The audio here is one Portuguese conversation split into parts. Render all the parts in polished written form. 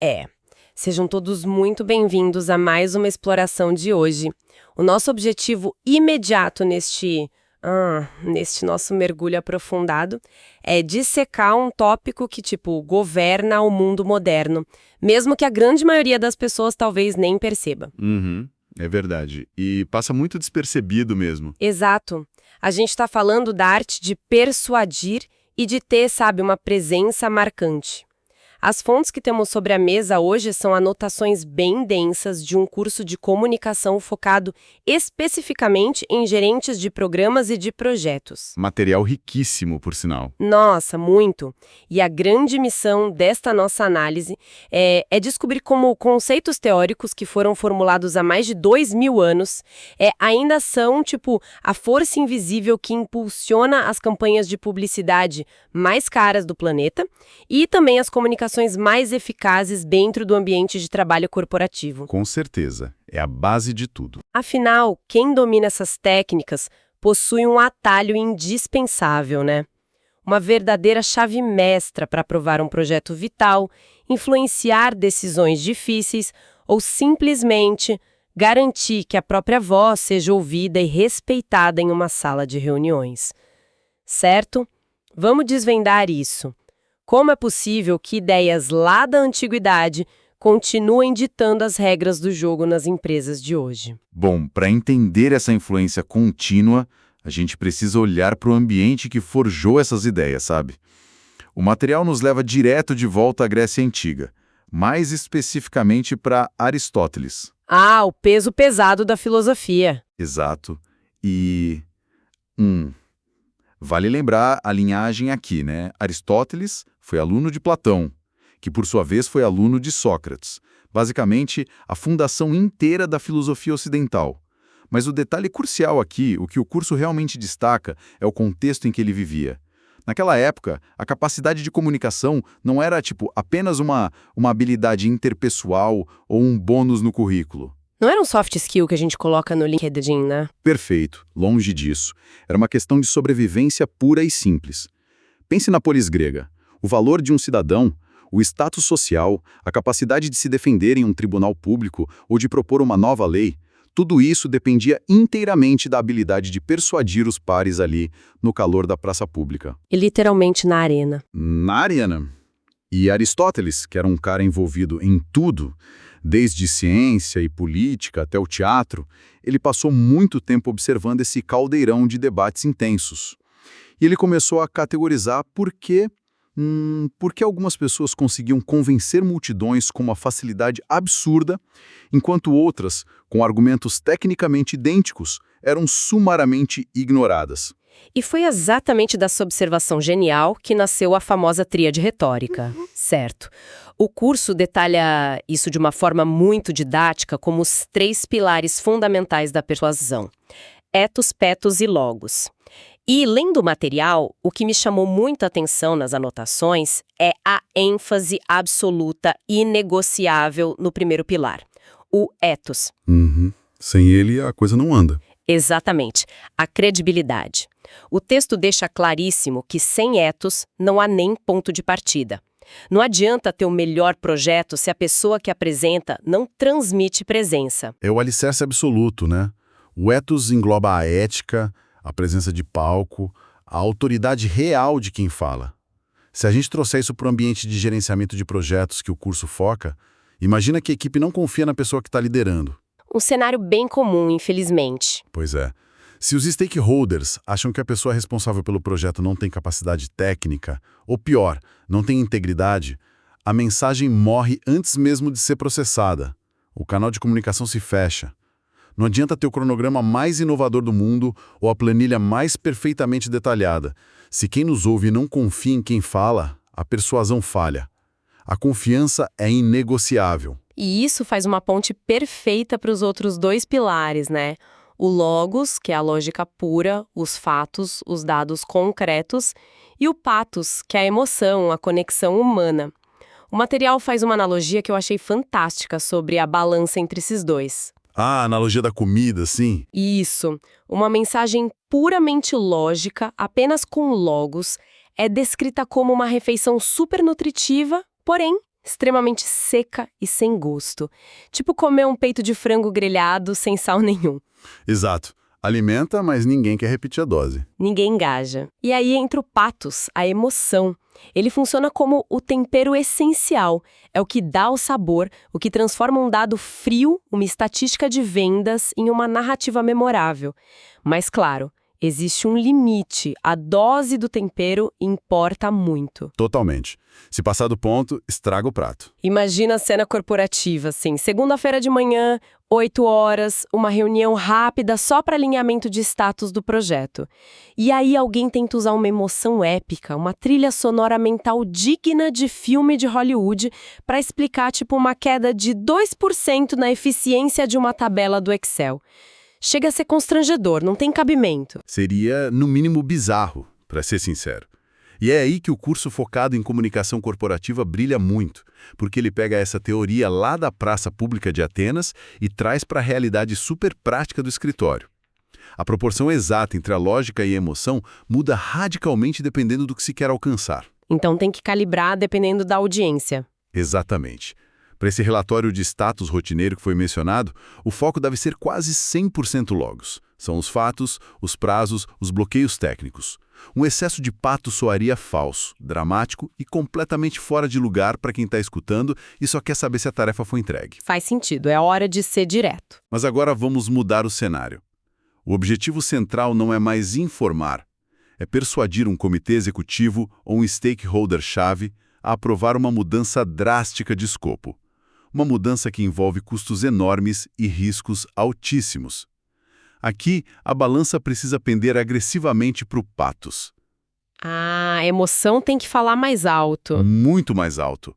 É. Sejam todos muito bem-vindos a mais uma exploração de hoje. O nosso objetivo imediato neste nosso mergulho aprofundado é dissecar um tópico que, governa o mundo moderno, mesmo que a grande maioria das pessoas talvez nem perceba. Uhum, é verdade. E passa muito despercebido mesmo. Exato. A gente está falando da arte de persuadir e de ter, uma presença marcante. As fontes que temos sobre a mesa hoje são anotações bem densas de um curso de comunicação focado especificamente em gerentes de programas e de projetos. Material riquíssimo, por sinal. Nossa, muito! E a grande missão desta nossa análise é descobrir como conceitos teóricos que foram formulados há mais de 2000 anos ainda são, a força invisível que impulsiona as campanhas de publicidade mais caras do planeta e também as comunicações mais eficazes dentro do ambiente de trabalho corporativo. Com certeza. É a base de tudo. Afinal, quem domina essas técnicas possui um atalho indispensável, né? Uma verdadeira chave mestra para aprovar um projeto vital, influenciar decisões difíceis ou simplesmente garantir que a própria voz seja ouvida e respeitada em uma sala de reuniões. Certo? Vamos desvendar isso. Como é possível que ideias lá da antiguidade continuem ditando as regras do jogo nas empresas de hoje? Bom, para entender essa influência contínua, a gente precisa olhar para o ambiente que forjou essas ideias, sabe? O material nos leva direto de volta à Grécia Antiga, mais especificamente para Aristóteles. Ah, o peso pesado da filosofia. Exato. E... vale lembrar a linhagem aqui, né? Aristóteles foi aluno de Platão, que por sua vez foi aluno de Sócrates. Basicamente, a fundação inteira da filosofia ocidental. Mas o detalhe crucial aqui, o que o curso realmente destaca, é o contexto em que ele vivia. Naquela época, a capacidade de comunicação não era, apenas uma habilidade interpessoal ou um bônus no currículo. Não era um soft skill que a gente coloca no LinkedIn, né? Perfeito, longe disso. Era uma questão de sobrevivência pura e simples. Pense na polis grega. O valor de um cidadão, o status social, a capacidade de se defender em um tribunal público ou de propor uma nova lei, tudo isso dependia inteiramente da habilidade de persuadir os pares ali, no calor da praça pública. E literalmente na arena. Na arena. E Aristóteles, que era um cara envolvido em tudo, desde ciência e política até o teatro, ele passou muito tempo observando esse caldeirão de debates intensos. E ele começou a categorizar por que algumas pessoas conseguiam convencer multidões com uma facilidade absurda, enquanto outras, com argumentos tecnicamente idênticos, eram sumariamente ignoradas. E foi exatamente dessa observação genial que nasceu a famosa tríade retórica. Certo. O curso detalha isso de uma forma muito didática como os 3 pilares fundamentais da persuasão: ethos, pathos e logos. E, lendo o material, o que me chamou muita atenção nas anotações é a ênfase absoluta e inegociável no primeiro pilar, o ethos. Sem ele, a coisa não anda. Exatamente, a credibilidade. O texto deixa claríssimo que sem ethos não há nem ponto de partida. Não adianta ter o melhor projeto se a pessoa que apresenta não transmite presença. É o alicerce absoluto, né? O ethos engloba a ética, a presença de palco, a autoridade real de quem fala. Se a gente trouxer isso para o ambiente de gerenciamento de projetos que o curso foca, imagina que a equipe não confia na pessoa que está liderando. Um cenário bem comum, infelizmente. Pois é. Se os stakeholders acham que a pessoa responsável pelo projeto não tem capacidade técnica, ou pior, não tem integridade, a mensagem morre antes mesmo de ser processada. O canal de comunicação se fecha. Não adianta ter o cronograma mais inovador do mundo ou a planilha mais perfeitamente detalhada. Se quem nos ouve não confia em quem fala, a persuasão falha. A confiança é inegociável. E isso faz uma ponte perfeita para os outros 2 pilares, né? O logos, que é a lógica pura, os fatos, os dados concretos, e o pathos, que é a emoção, a conexão humana. O material faz uma analogia que eu achei fantástica sobre a balança entre esses 2. Ah, a analogia da comida, sim. Isso. Uma mensagem puramente lógica, apenas com logos, é descrita como uma refeição super nutritiva, porém extremamente seca e sem gosto. Tipo comer um peito de frango grelhado sem sal nenhum. Exato. Alimenta, mas ninguém quer repetir a dose. Ninguém engaja. E aí entra o pathos, a emoção. Ele funciona como o tempero essencial. É o que dá o sabor, o que transforma um dado frio, uma estatística de vendas, em uma narrativa memorável. Mas, claro, existe um limite. A dose do tempero importa muito. Totalmente. Se passar do ponto, estraga o prato. Imagina a cena corporativa, assim, segunda-feira de manhã, 8 horas, uma reunião rápida só para alinhamento de status do projeto. E aí alguém tenta usar uma emoção épica, uma trilha sonora mental digna de filme de Hollywood para explicar, tipo, uma queda de 2% na eficiência de uma tabela do Excel. Chega a ser constrangedor, não tem cabimento. Seria, no mínimo, bizarro, para ser sincero. E é aí que o curso focado em comunicação corporativa brilha muito, porque ele pega essa teoria lá da praça pública de Atenas e traz para a realidade super prática do escritório. A proporção exata entre a lógica e a emoção muda radicalmente dependendo do que se quer alcançar. Então tem que calibrar dependendo da audiência. Exatamente. Para esse relatório de status rotineiro que foi mencionado, o foco deve ser quase 100% logos. São os fatos, os prazos, os bloqueios técnicos. Um excesso de pato soaria falso, dramático e completamente fora de lugar para quem está escutando e só quer saber se a tarefa foi entregue. Faz sentido, é hora de ser direto. Mas agora vamos mudar o cenário. O objetivo central não é mais informar, é persuadir um comitê executivo ou um stakeholder-chave a aprovar uma mudança drástica de escopo. Uma mudança que envolve custos enormes e riscos altíssimos. Aqui, a balança precisa pender agressivamente para o pathos. A emoção tem que falar mais alto. Muito mais alto.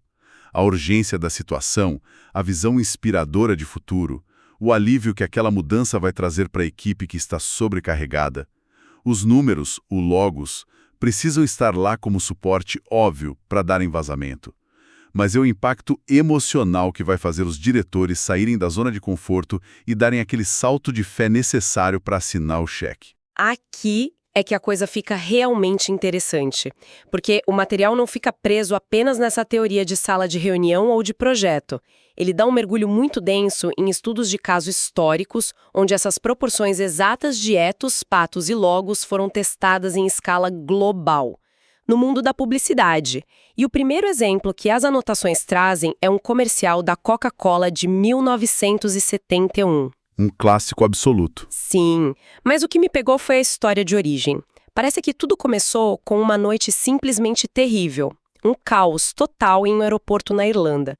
A urgência da situação, a visão inspiradora de futuro, o alívio que aquela mudança vai trazer para a equipe que está sobrecarregada. Os números, o logos, precisam estar lá como suporte óbvio para dar vazamento. Mas é o impacto emocional que vai fazer os diretores saírem da zona de conforto e darem aquele salto de fé necessário para assinar o cheque. Aqui é que a coisa fica realmente interessante, porque o material não fica preso apenas nessa teoria de sala de reunião ou de projeto. Ele dá um mergulho muito denso em estudos de casos históricos, onde essas proporções exatas de etos, patos e logos foram testadas em escala global, no mundo da publicidade. E o primeiro exemplo que as anotações trazem é um comercial da Coca-Cola de 1971. Um clássico absoluto. Sim, mas o que me pegou foi a história de origem. Parece que tudo começou com uma noite simplesmente terrível. Um caos total em um aeroporto na Irlanda.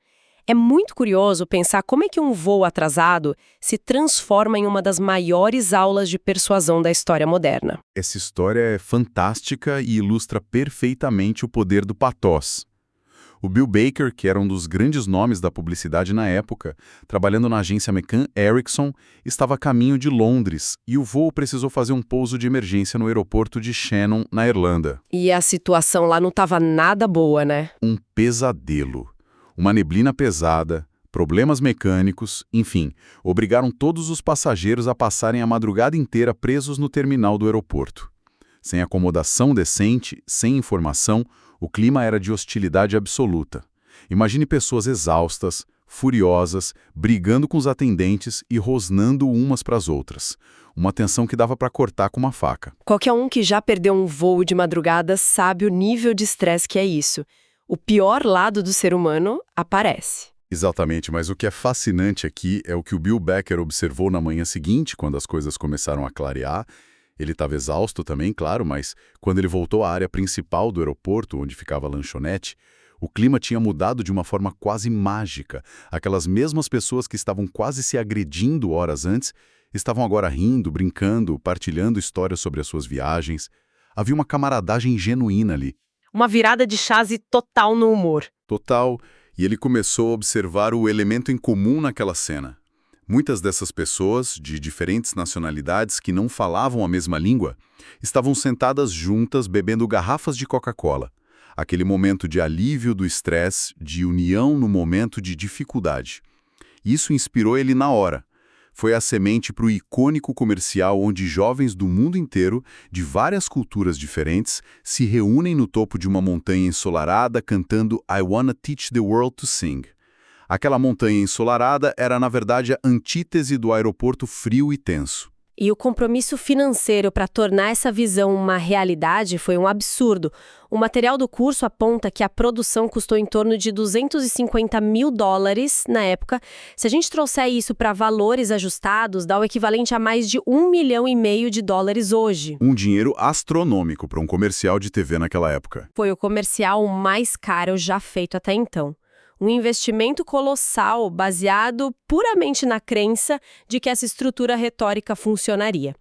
É muito curioso pensar como é que um voo atrasado se transforma em uma das maiores aulas de persuasão da história moderna. Essa história é fantástica e ilustra perfeitamente o poder do pathos. O Bill Baker, que era um dos grandes nomes da publicidade na época, trabalhando na agência McCann Erickson, estava a caminho de Londres e o voo precisou fazer um pouso de emergência no aeroporto de Shannon, na Irlanda. E a situação lá não estava nada boa, né? Um pesadelo. Uma neblina pesada, problemas mecânicos, enfim, obrigaram todos os passageiros a passarem a madrugada inteira presos no terminal do aeroporto. Sem acomodação decente, sem informação, o clima era de hostilidade absoluta. Imagine pessoas exaustas, furiosas, brigando com os atendentes e rosnando umas para as outras. Uma tensão que dava para cortar com uma faca. Qualquer um que já perdeu um voo de madrugada sabe o nível de estresse que é isso. O pior lado do ser humano aparece. Exatamente, mas o que é fascinante aqui é o que o Bill Baker observou na manhã seguinte, quando as coisas começaram a clarear. Ele estava exausto também, claro, mas quando ele voltou à área principal do aeroporto, onde ficava a lanchonete, o clima tinha mudado de uma forma quase mágica. Aquelas mesmas pessoas que estavam quase se agredindo horas antes, estavam agora rindo, brincando, partilhando histórias sobre as suas viagens. Havia uma camaradagem genuína ali. Uma virada de chave total no humor. Total, e ele começou a observar o elemento em comum naquela cena. Muitas dessas pessoas, de diferentes nacionalidades que não falavam a mesma língua, estavam sentadas juntas bebendo garrafas de Coca-Cola. Aquele momento de alívio do estresse, de união no momento de dificuldade. Isso inspirou ele na hora. foi a semente para o icônico comercial onde jovens do mundo inteiro, de várias culturas diferentes, se reúnem no topo de uma montanha ensolarada cantando I Wanna Teach the World to Sing. Aquela montanha ensolarada era, na verdade, a antítese do aeroporto frio e tenso. E o compromisso financeiro para tornar essa visão uma realidade foi um absurdo. O material do curso aponta que a produção custou em torno de $250 mil na época. Se a gente trouxer isso para valores ajustados, dá o equivalente a mais de $1,5 milhão hoje. Um dinheiro astronômico para um comercial de TV naquela época. Foi o comercial mais caro já feito até então. Um investimento colossal baseado puramente na crença de que essa estrutura retórica funcionaria.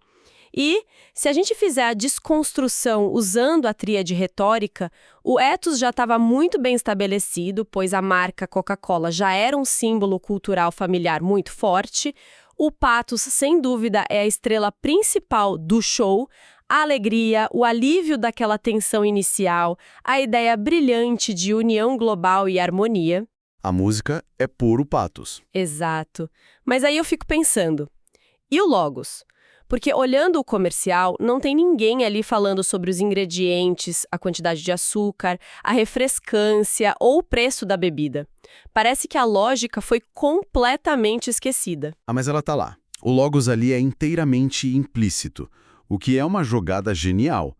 E, se a gente fizer a desconstrução usando a tríade retórica, o ethos já estava muito bem estabelecido, pois a marca Coca-Cola já era um símbolo cultural familiar muito forte. O pathos, sem dúvida, é a estrela principal do show. A alegria, o alívio daquela tensão inicial, a ideia brilhante de união global e harmonia. A música é puro pathos. Exato. Mas aí eu fico pensando, e o logos? Porque olhando o comercial, não tem ninguém ali falando sobre os ingredientes, a quantidade de açúcar, a refrescância ou o preço da bebida. Parece que a lógica foi completamente esquecida. Ah, mas ela tá lá. O logos ali é inteiramente implícito, o que é uma jogada genial.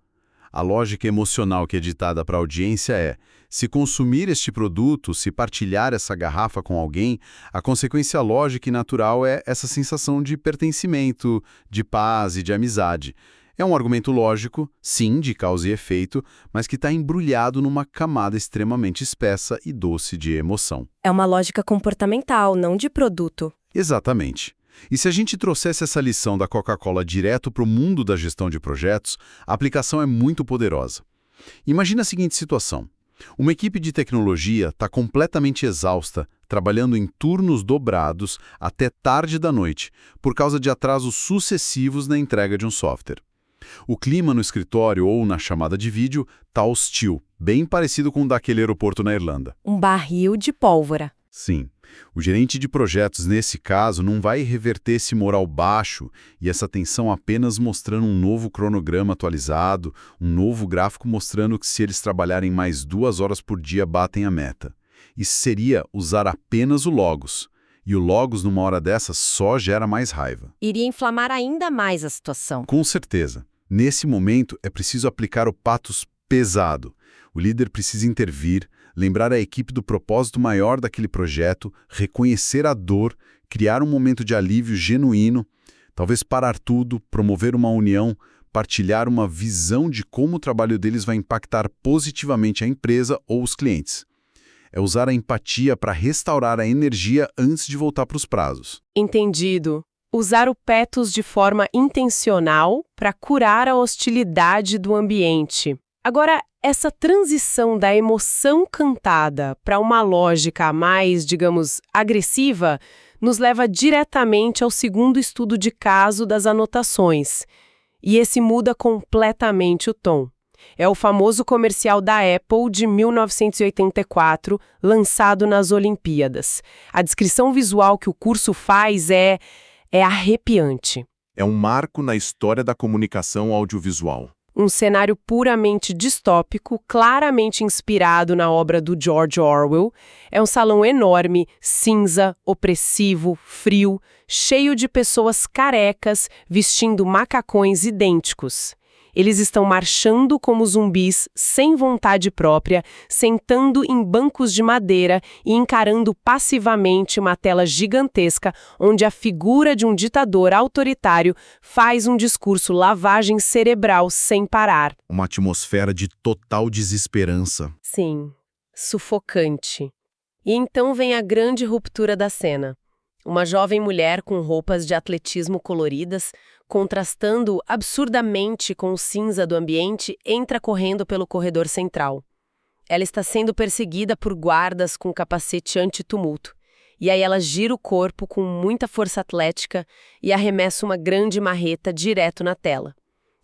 A lógica emocional que é ditada para a audiência é: se consumir este produto, se partilhar essa garrafa com alguém, a consequência lógica e natural é essa sensação de pertencimento, de paz e de amizade. É um argumento lógico, sim, de causa e efeito, mas que está embrulhado numa camada extremamente espessa e doce de emoção. É uma lógica comportamental, não de produto. Exatamente. E se a gente trouxesse essa lição da Coca-Cola direto para o mundo da gestão de projetos, a aplicação é muito poderosa. Imagina a seguinte situação. Uma equipe de tecnologia está completamente exausta, trabalhando em turnos dobrados até tarde da noite, por causa de atrasos sucessivos na entrega de um software. O clima no escritório ou na chamada de vídeo está hostil, bem parecido com o daquele aeroporto na Irlanda. Um barril de pólvora. Sim. O gerente de projetos, nesse caso, não vai reverter esse moral baixo e essa tensão apenas mostrando um novo cronograma atualizado, um novo gráfico mostrando que se eles trabalharem mais 2 horas por dia batem a meta. Isso seria usar apenas o logos. E o logos, numa hora dessa, só gera mais raiva. Iria inflamar ainda mais a situação. Com certeza. Nesse momento, é preciso aplicar o pathos pesado. O líder precisa intervir, lembrar a equipe do propósito maior daquele projeto, reconhecer a dor, criar um momento de alívio genuíno, talvez parar tudo, promover uma união, partilhar uma visão de como o trabalho deles vai impactar positivamente a empresa ou os clientes. É usar a empatia para restaurar a energia antes de voltar para os prazos. Entendido. Usar o pathos de forma intencional para curar a hostilidade do ambiente. Agora, essa transição da emoção cantada para uma lógica mais, digamos, agressiva, nos leva diretamente ao segundo estudo de caso das anotações. E esse muda completamente o tom. É o famoso comercial da Apple de 1984, lançado nas Olimpíadas. A descrição visual que o curso faz é arrepiante. É um marco na história da comunicação audiovisual. Um cenário puramente distópico, claramente inspirado na obra do George Orwell. É um salão enorme, cinza, opressivo, frio, cheio de pessoas carecas vestindo macacões idênticos. Eles estão marchando como zumbis, sem vontade própria, sentando em bancos de madeira e encarando passivamente uma tela gigantesca onde a figura de um ditador autoritário faz um discurso lavagem cerebral sem parar. Uma atmosfera de total desesperança. Sim, sufocante. E então vem a grande ruptura da cena. Uma jovem mulher com roupas de atletismo coloridas, contrastando absurdamente com o cinza do ambiente, entra correndo pelo corredor central. Ela está sendo perseguida por guardas com capacete anti-tumulto. E aí ela gira o corpo com muita força atlética e arremessa uma grande marreta direto na tela.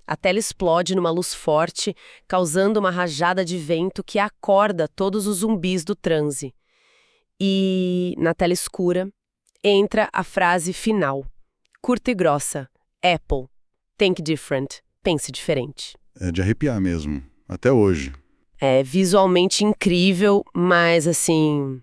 A tela explode numa luz forte, causando uma rajada de vento que acorda todos os zumbis do transe. E, na tela escura, entra a frase final. curta e grossa. Apple. Think different. Pense diferente. É de arrepiar mesmo, até hoje. É visualmente incrível, mas assim,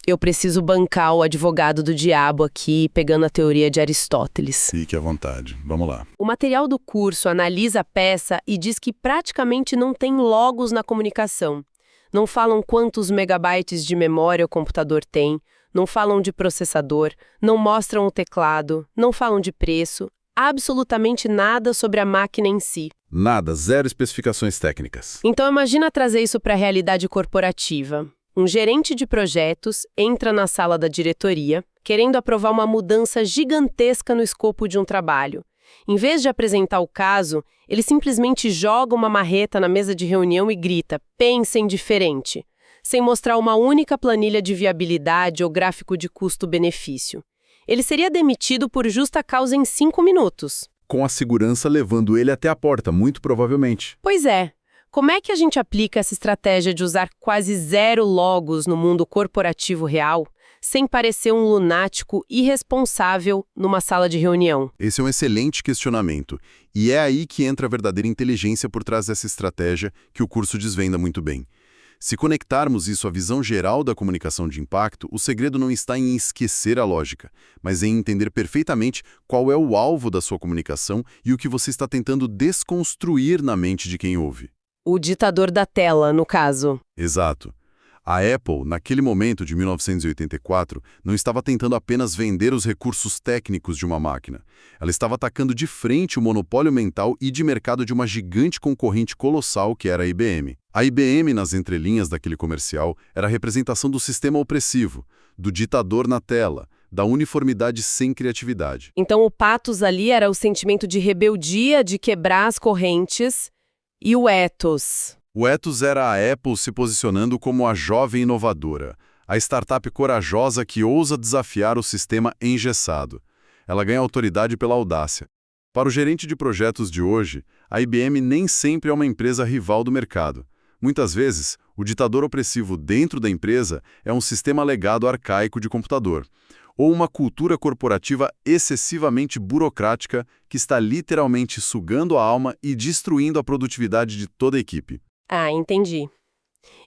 eu preciso bancar o advogado do diabo aqui, pegando a teoria de Aristóteles. Fique à vontade, vamos lá. O material do curso analisa a peça e diz que praticamente não tem logos na comunicação. Não falam quantos megabytes de memória o computador tem, não falam de processador, não mostram o teclado, não falam de preço, absolutamente nada sobre a máquina em si. Nada, zero especificações técnicas. Então imagina trazer isso para a realidade corporativa. Um gerente de projetos entra na sala da diretoria, querendo aprovar uma mudança gigantesca no escopo de um trabalho. Em vez de apresentar o caso, ele simplesmente joga uma marreta na mesa de reunião e grita: "Pensem diferente", sem mostrar uma única planilha de viabilidade ou gráfico de custo-benefício. Ele seria demitido por justa causa em 5 minutos. Com a segurança levando ele até a porta, muito provavelmente. Pois é. Como é que a gente aplica essa estratégia de usar quase zero logos no mundo corporativo real, sem parecer um lunático irresponsável numa sala de reunião? Esse é um excelente questionamento. E é aí que entra a verdadeira inteligência por trás dessa estratégia que o curso desvenda muito bem. Se conectarmos isso à visão geral da comunicação de impacto, o segredo não está em esquecer a lógica, mas em entender perfeitamente qual é o alvo da sua comunicação e o que você está tentando desconstruir na mente de quem ouve. O ditador da tela, no caso. Exato. A Apple, naquele momento de 1984, não estava tentando apenas vender os recursos técnicos de uma máquina. Ela estava atacando de frente o monopólio mental e de mercado de uma gigante concorrente colossal que era a IBM. A IBM, nas entrelinhas daquele comercial, era a representação do sistema opressivo, do ditador na tela, da uniformidade sem criatividade. Então o pathos ali era o sentimento de rebeldia, de quebrar as correntes, e o ethos. O ethos era a Apple se posicionando como a jovem inovadora, a startup corajosa que ousa desafiar o sistema engessado. Ela ganha autoridade pela audácia. Para o gerente de projetos de hoje, a IBM nem sempre é uma empresa rival do mercado. Muitas vezes, o ditador opressivo dentro da empresa é um sistema legado arcaico de computador, ou uma cultura corporativa excessivamente burocrática que está literalmente sugando a alma e destruindo a produtividade de toda a equipe. Ah, entendi.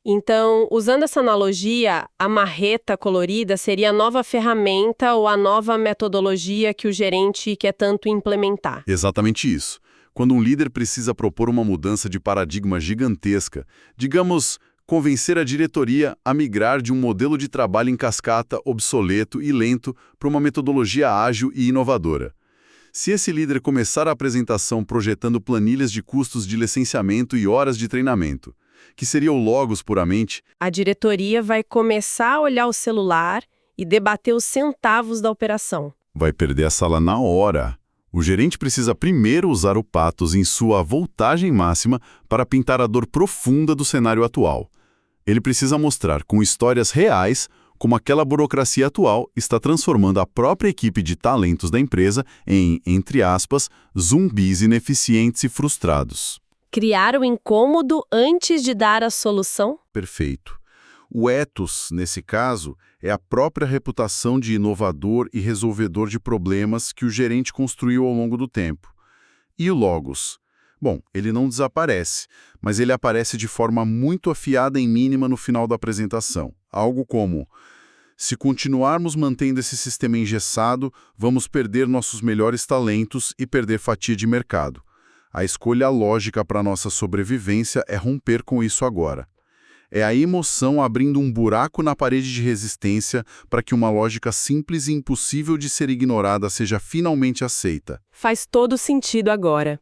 Então, usando essa analogia, a marreta colorida seria a nova ferramenta ou a nova metodologia que o gerente quer tanto implementar. Exatamente isso. Quando um líder precisa propor uma mudança de paradigma gigantesca, digamos, convencer a diretoria a migrar de um modelo de trabalho em cascata, obsoleto e lento para uma metodologia ágil e inovadora. Se esse líder começar a apresentação projetando planilhas de custos de licenciamento e horas de treinamento, que seria o Logos puramente, A diretoria vai começar a olhar o celular e debater os centavos da operação. vai perder a sala na hora. O gerente precisa primeiro usar o pathos em sua voltagem máxima para pintar a dor profunda do cenário atual. Ele precisa mostrar com histórias reais como aquela burocracia atual está transformando a própria equipe de talentos da empresa em, entre aspas, zumbis ineficientes e frustrados. Criar o incômodo antes de dar a solução? Perfeito. O ethos, nesse caso, é a própria reputação de inovador e resolvedor de problemas que o gerente construiu ao longo do tempo. E o logos? Bom, ele não desaparece, mas ele aparece de forma muito afiada e mínima no final da apresentação. Algo como: se continuarmos mantendo esse sistema engessado, vamos perder nossos melhores talentos e perder fatia de mercado. A escolha lógica para nossa sobrevivência é romper com isso agora. É a emoção abrindo um buraco na parede de resistência para que uma lógica simples e impossível de ser ignorada seja finalmente aceita. Faz todo sentido agora.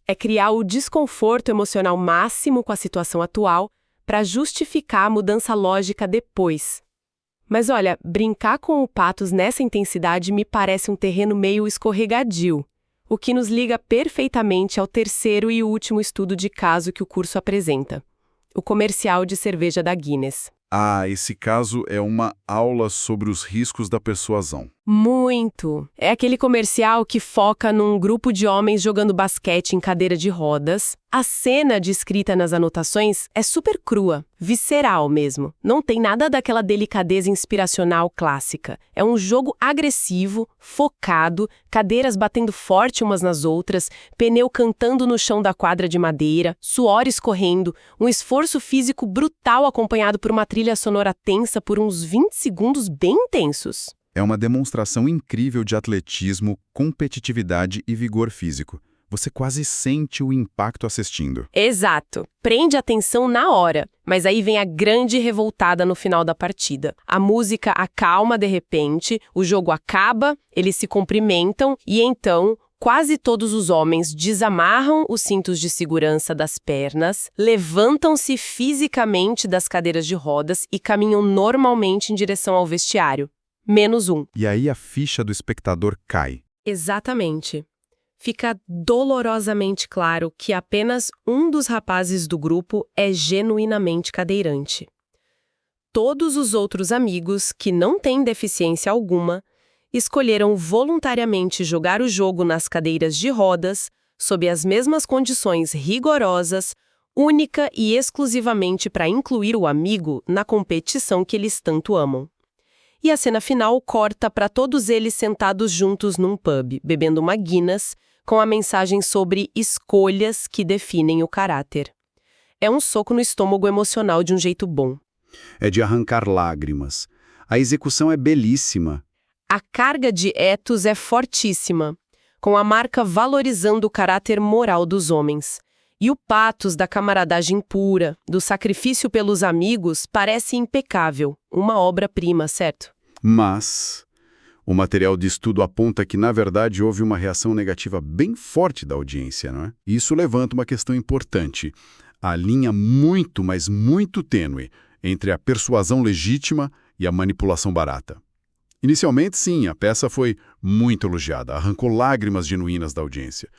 É criar o desconforto emocional máximo com a situação atual para justificar a mudança lógica depois. Mas olha, brincar com o pathos nessa intensidade me parece um terreno meio escorregadio, o que nos liga perfeitamente ao terceiro e último estudo de caso que o curso apresenta. O comercial de cerveja da Guinness. Ah, esse caso é uma aula sobre os riscos da persuasão. Muito. É aquele comercial que foca num grupo de homens jogando basquete em cadeira de rodas. A cena descrita nas anotações é super crua, visceral mesmo. Não tem nada daquela delicadeza inspiracional clássica. É um jogo agressivo, focado, cadeiras batendo forte umas nas outras, pneu cantando no chão da quadra de madeira, suor escorrendo, um esforço físico brutal acompanhado por uma trilha sonora tensa por uns 20 segundos bem intensos. É uma demonstração incrível de atletismo, competitividade e vigor físico. Você quase sente o impacto assistindo. Exato. Prende atenção na hora. Mas aí vem a grande revoltada no final da partida. A música acalma de repente, o jogo acaba, eles se cumprimentam e então quase todos os homens desamarram os cintos de segurança das pernas, levantam-se fisicamente das cadeiras de rodas e caminham normalmente em direção ao vestiário. Menos um. E aí a ficha do espectador cai. Exatamente. Fica dolorosamente claro que apenas um dos rapazes do grupo é genuinamente cadeirante. Todos os outros amigos, que não têm deficiência alguma, escolheram voluntariamente jogar o jogo nas cadeiras de rodas, sob as mesmas condições rigorosas, única e exclusivamente para incluir o amigo na competição que eles tanto amam. E a cena final corta para todos eles sentados juntos num pub, bebendo uma Guinness, com a mensagem sobre escolhas que definem o caráter. É um soco no estômago emocional de um jeito bom. É de arrancar lágrimas. A execução é belíssima. A carga de ethos é fortíssima, com a marca valorizando o caráter moral dos homens. E o pathos da camaradagem pura, do sacrifício pelos amigos, parece impecável, uma obra-prima, certo? Mas o material de estudo aponta que, na verdade, houve uma reação negativa bem forte da audiência, não é? E isso levanta uma questão importante. A linha muito, mas muito tênue entre a persuasão legítima e a manipulação barata. Inicialmente, sim, a peça foi muito elogiada, arrancou lágrimas genuínas da audiência.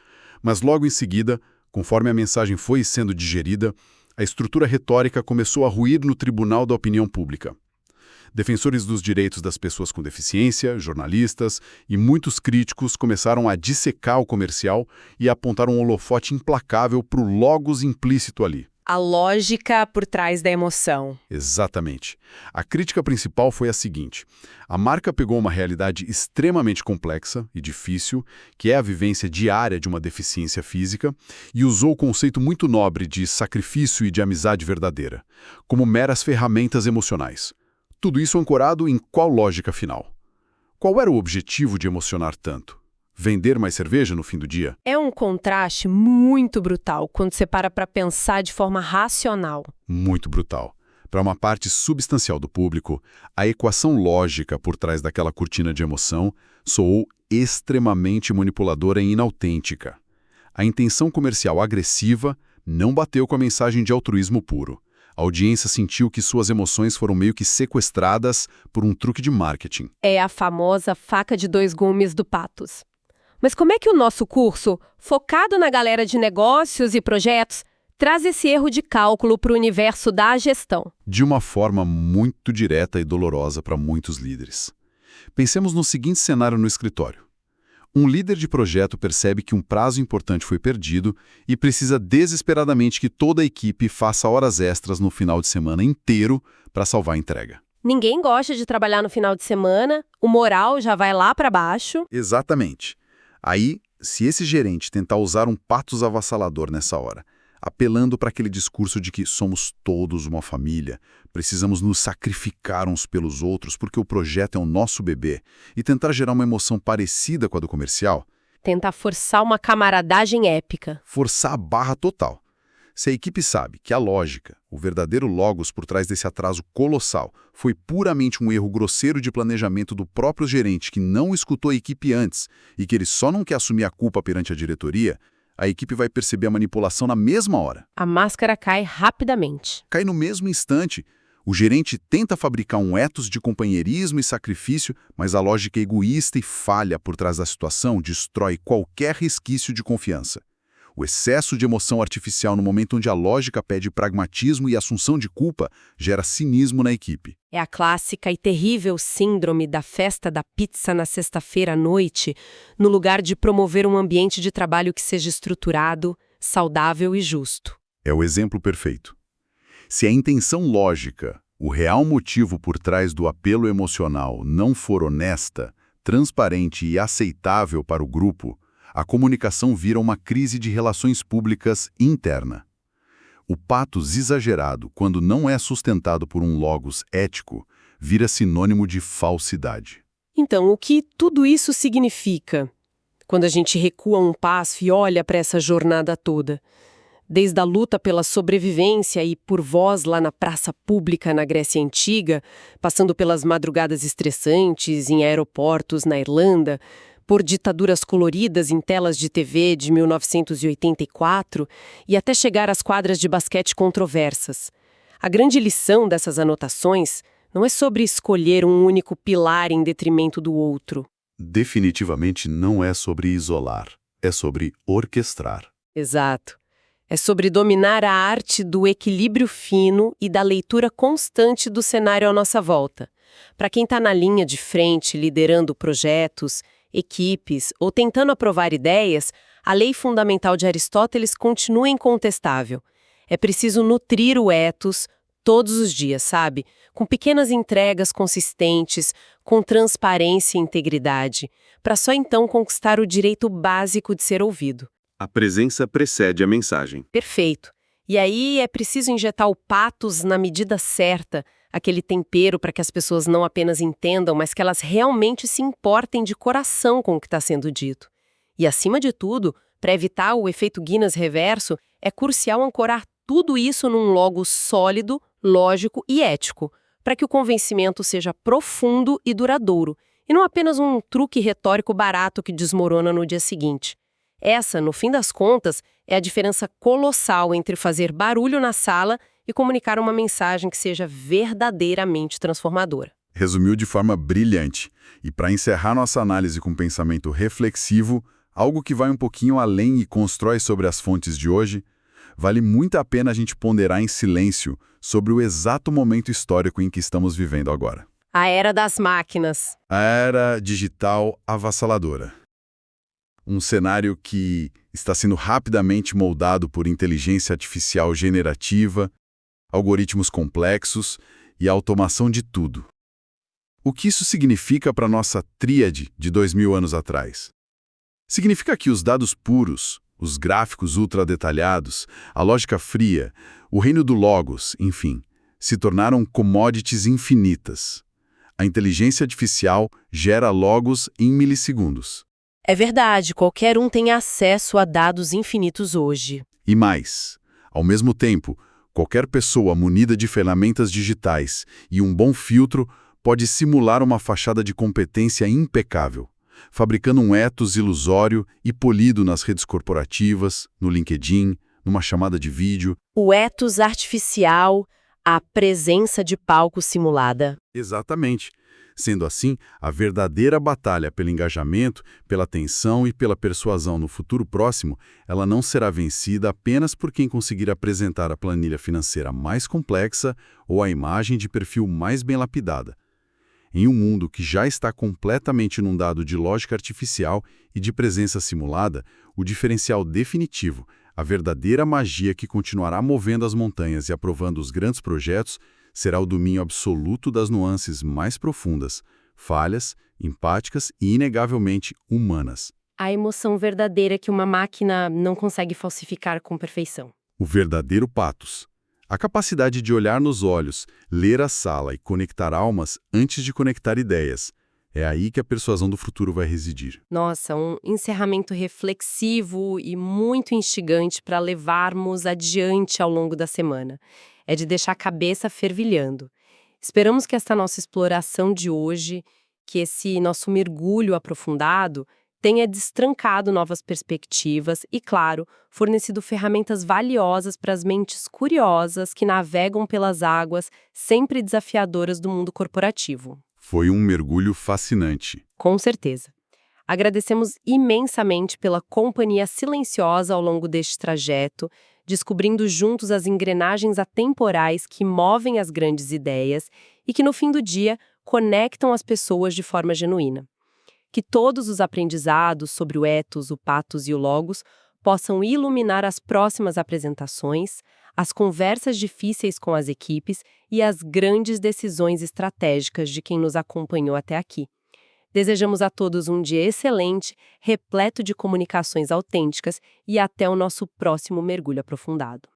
Mas logo em seguida, conforme a mensagem foi sendo digerida, a estrutura retórica começou a ruir no tribunal da opinião pública. Defensores dos direitos das pessoas com deficiência, jornalistas e muitos críticos começaram a dissecar o comercial e a apontar um holofote implacável para o logos implícito ali. A lógica por trás da emoção. Exatamente. A crítica principal foi a seguinte: a marca pegou uma realidade extremamente complexa e difícil, que é a vivência diária de uma deficiência física, e usou o conceito muito nobre de sacrifício e de amizade verdadeira, como meras ferramentas emocionais. Tudo isso ancorado em qual lógica final? Qual era o objetivo de emocionar tanto? Vender mais cerveja no fim do dia? É um contraste muito brutal quando você para pensar de forma racional. Muito brutal. Para uma parte substancial do público, a equação lógica por trás daquela cortina de emoção soou extremamente manipuladora e inautêntica. A intenção comercial agressiva não bateu com a mensagem de altruísmo puro. A audiência sentiu que suas emoções foram meio que sequestradas por um truque de marketing. É a famosa faca de dois gumes do pathos. Mas como é que o nosso curso, focado na galera de negócios e projetos, traz esse erro de cálculo para o universo da gestão? De uma forma muito direta e dolorosa para muitos líderes. Pensemos no seguinte cenário no escritório. Um líder de projeto percebe que um prazo importante foi perdido e precisa desesperadamente que toda a equipe faça horas extras no final de semana inteiro para salvar a entrega. Ninguém gosta de trabalhar no final de semana, o moral já vai lá para baixo. Exatamente. Aí, se esse gerente tentar usar um pathos avassalador nessa hora, apelando para aquele discurso de que somos todos uma família, precisamos nos sacrificar uns pelos outros porque o projeto é o nosso bebê, e tentar gerar uma emoção parecida com a do comercial, Tentar forçar uma camaradagem épica. forçar a barra total. Se a equipe sabe que a lógica, o verdadeiro logos por trás desse atraso colossal, foi puramente um erro grosseiro de planejamento do próprio gerente que não escutou a equipe antes e que ele só não quer assumir a culpa perante a diretoria, a equipe vai perceber a manipulação na mesma hora. A máscara cai rapidamente. Cai no mesmo instante. O gerente tenta fabricar um ethos de companheirismo e sacrifício, mas a lógica egoísta e falha por trás da situação destrói qualquer resquício de confiança. O excesso de emoção artificial no momento onde a lógica pede pragmatismo e assunção de culpa gera cinismo na equipe. É a clássica e terrível síndrome da festa da pizza na sexta-feira à noite, no lugar de promover um ambiente de trabalho que seja estruturado, saudável e justo. É o exemplo perfeito. Se a intenção lógica, o real motivo por trás do apelo emocional não for honesta, transparente e aceitável para o grupo, a comunicação vira uma crise de relações públicas interna. O patos exagerado, quando não é sustentado por um logos ético, vira sinônimo de falsidade. Então, o que tudo isso significa? Quando a gente recua um passo e olha para essa jornada toda, desde a luta pela sobrevivência e por voz lá na praça pública na Grécia Antiga, passando pelas madrugadas estressantes em aeroportos na Irlanda, por ditaduras coloridas em telas de TV de 1984 e até chegar às quadras de basquete controversas. A grande lição dessas anotações não é sobre escolher um único pilar em detrimento do outro. Definitivamente não é sobre isolar, é sobre orquestrar. Exato. É sobre dominar a arte do equilíbrio fino e da leitura constante do cenário à nossa volta. Para quem está na linha de frente, liderando projetos, equipes ou tentando aprovar ideias, a lei fundamental de Aristóteles continua incontestável. É preciso nutrir o ethos todos os dias, sabe? Com pequenas entregas consistentes, com transparência e integridade, para só então conquistar o direito básico de ser ouvido. A presença precede a mensagem. Perfeito. E aí é preciso injetar o patos na medida certa, aquele tempero para que as pessoas não apenas entendam, mas que elas realmente se importem de coração com o que está sendo dito. E, acima de tudo, para evitar o efeito Guinness reverso, é crucial ancorar tudo isso num logo sólido, lógico e ético, para que o convencimento seja profundo e duradouro, e não apenas um truque retórico barato que desmorona no dia seguinte. Essa, no fim das contas, é a diferença colossal entre fazer barulho na sala e comunicar uma mensagem que seja verdadeiramente transformadora. Resumiu de forma brilhante. E para encerrar nossa análise com pensamento reflexivo, algo que vai um pouquinho além e constrói sobre as fontes de hoje, vale muito a pena a gente ponderar em silêncio sobre o exato momento histórico em que estamos vivendo agora. A era das máquinas. A era digital avassaladora. Um cenário que está sendo rapidamente moldado por inteligência artificial generativa, algoritmos complexos e a automação de tudo. O que isso significa para a nossa tríade de 2000 anos atrás? Significa que os dados puros, os gráficos ultra-detalhados, a lógica fria, o reino do logos, enfim, se tornaram commodities infinitas. A inteligência artificial gera logos em milissegundos. É verdade, qualquer um tem acesso a dados infinitos hoje. E mais, ao mesmo tempo, qualquer pessoa munida de ferramentas digitais e um bom filtro pode simular uma fachada de competência impecável, fabricando um ethos ilusório e polido nas redes corporativas, no LinkedIn, numa chamada de vídeo. O ethos artificial, a presença de palco simulada. Exatamente. Sendo assim, a verdadeira batalha pelo engajamento, pela atenção e pela persuasão no futuro próximo, ela não será vencida apenas por quem conseguir apresentar a planilha financeira mais complexa ou a imagem de perfil mais bem lapidada. Em um mundo que já está completamente inundado de lógica artificial e de presença simulada, o diferencial definitivo, a verdadeira magia que continuará movendo as montanhas e aprovando os grandes projetos, será o domínio absoluto das nuances mais profundas, falhas, empáticas e inegavelmente humanas. A emoção verdadeira que uma máquina não consegue falsificar com perfeição. O verdadeiro patos. A capacidade de olhar nos olhos, ler a sala e conectar almas antes de conectar ideias. É aí que a persuasão do futuro vai residir. Nossa, um encerramento reflexivo e muito instigante para levarmos adiante ao longo da semana. É de deixar a cabeça fervilhando. Esperamos que esta nossa exploração de hoje, que esse nosso mergulho aprofundado, tenha destrancado novas perspectivas e, claro, fornecido ferramentas valiosas para as mentes curiosas que navegam pelas águas sempre desafiadoras do mundo corporativo. Foi um mergulho fascinante. Com certeza. Agradecemos imensamente pela companhia silenciosa ao longo deste trajeto, descobrindo juntos as engrenagens atemporais que movem as grandes ideias e que, no fim do dia, conectam as pessoas de forma genuína. Que todos os aprendizados sobre o ethos, o pathos e o logos possam iluminar as próximas apresentações, as conversas difíceis com as equipes e as grandes decisões estratégicas de quem nos acompanhou até aqui. Desejamos a todos um dia excelente, repleto de comunicações autênticas e até o nosso próximo mergulho aprofundado.